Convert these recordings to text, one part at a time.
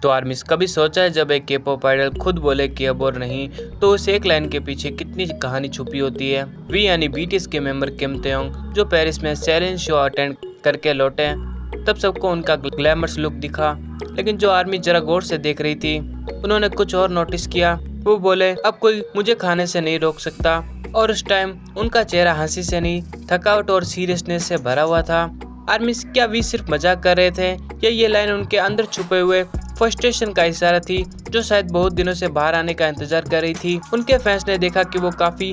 तो आर्मिस कभी सोचा है जब एक के पॉप आइडल खुद बोले कि अब और नहीं, तो उस एक लाइन के पीछे कितनी कहानी छुपी होती है। वी यानी बीटीएस के मेंबर किम ताeyong जो पेरिस में सेरेन शो अटेंड करके लौटे, तब सबको उनका ग्लैमरस लुक दिखा, लेकिन जो आर्मी जरा गौर से देख रही थी उन्होंने कुछ और नोटिस किया। वो बोले अब कोई मुझे खाने से नहीं रोक सकता, और उस टाइम उनका चेहरा हंसी से नहीं, थकावट और सीरियसनेस से भरा हुआ था। आर्मी क्या वी सिर्फ मजाक कर रहे थे या ये लाइन उनके अंदर छुपे हुए फ्रस्ट्रेशन का इशारा थी, जो शायद बहुत दिनों से बाहर आने का इंतजार कर रही थी। उनके फैंस ने देखा कि वो काफी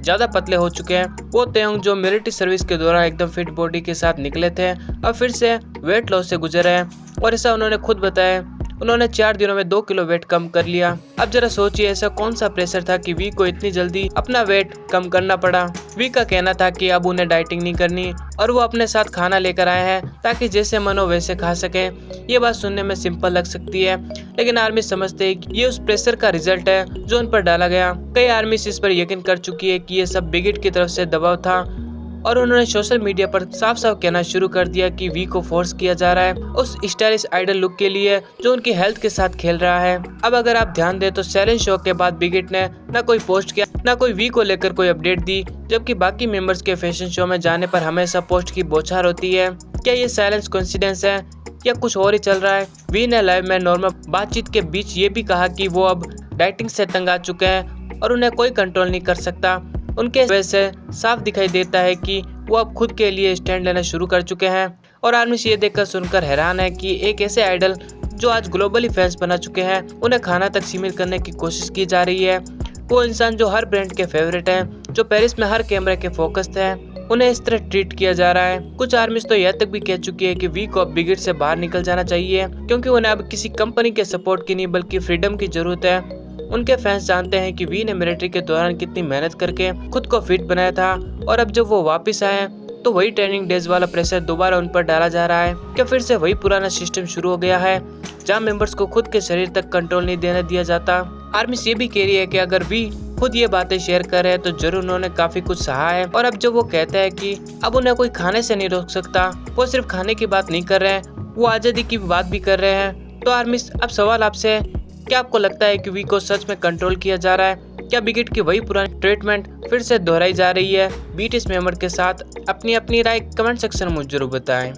ज्यादा पतले हो चुके हैं। वो ताeyong जो मिलिट्री सर्विस के दौरान एकदम फिट बॉडी के साथ निकले थे, अब फिर से वेट लॉस से गुजर रहे हैं, और ऐसा उन्होंने खुद बताया। उन्होंने 4 दिनों में 2 किलो वेट कम कर लिया। अब जरा सोचिए ऐसा कौन सा प्रेशर था कि वी को इतनी जल्दी अपना वेट कम करना पड़ा। वी का कहना था कि अब उन्हें डाइटिंग नहीं करनी और वो अपने साथ खाना लेकर आए हैं ताकि जैसे मन हो वैसे खा सके। ये बात सुनने में सिंपल लग सकती है, लेकिन आर्मी समझते हैं कि ये उस प्रेशर का रिजल्ट है जो उन पर डाला गया। कई आर्मी इस पर यकीन कर चुकी है कि ये सब बिगिट की तरफ से दबाव था, और उन्होंने सोशल मीडिया पर साफ साफ कहना शुरू कर दिया कि वी को फोर्स किया जा रहा है उस स्टाइलिश आइडल लुक के लिए जो उनकी हेल्थ के साथ खेल रहा है। अब अगर आप ध्यान दें तो सेरेन शो के बाद बिगिट ने न कोई पोस्ट किया, न कोई वी को लेकर कोई अपडेट दी, जबकि बाकी मेंबर्स के फैशन शो में जाने पर हमेशा पोस्ट की बौछार होती है। क्या ये साइलेंस कोइंसिडेंस है या कुछ और ही चल रहा है? वी ने लाइव में नॉर्मल बातचीत के बीच ये भी कहा कि वो अब डाइटिंग से तंग आ चुके हैं और उन्हें कोई कंट्रोल नहीं कर सकता। उनके वजह से साफ दिखाई देता है कि वो अब खुद के लिए स्टैंड लेना शुरू कर चुके हैं। और आर्मी ये देखकर सुनकर हैरान है कि एक ऐसे आइडल जो आज ग्लोबली फैंस बना चुके हैं, उन्हें खाना तक सीमित करने की कोशिश की जा रही है। वो इंसान जो हर ब्रांड के फेवरेट हैं, जो पेरिस में हर कैमरे के फोकस थे, उन्हें इस तरह ट्रीट किया जा रहा है। कुछ आर्मीज तो यह तक भी कह चुकी है कि वी को अब बिगिट से बाहर निकल जाना चाहिए, क्योंकि उन्हें अब किसी कंपनी के सपोर्ट की नहीं बल्कि फ्रीडम की जरूरत है। उनके फैंस जानते हैं कि वी ने मिलिट्री के दौरान कितनी मेहनत करके खुद को फिट बनाया था, और अब जब वो वापस आए तो वही ट्रेनिंग डेज वाला प्रेशर दोबारा उन पर डाला जा रहा है। क्या फिर से वही पुराना सिस्टम शुरू हो गया है जहां मेंबर्स को खुद के शरीर तक कंट्रोल नहीं देने दिया जाता? आर्मी ये भी कह रही है कि अगर वी खुद ये बातें शेयर कर रहे हैं तो जरूर उन्होंने काफी कुछ सहा है, और अब जब वो कहते हैं कि अब उन्हें कोई खाने से नहीं रोक सकता, वो सिर्फ खाने की बात नहीं कर रहे हैं, वो आजादी की बात भी कर रहे हैं। तो आर्मी अब सवाल आपसे है, क्या आपको लगता है कि वी को सच में कंट्रोल किया जा रहा है? क्या बिगिट की वही पुरानी ट्रीटमेंट फिर से दोहराई जा रही है बीटीएस मेंबर के साथ? अपनी अपनी राय कमेंट सेक्शन में जरूर बताएं।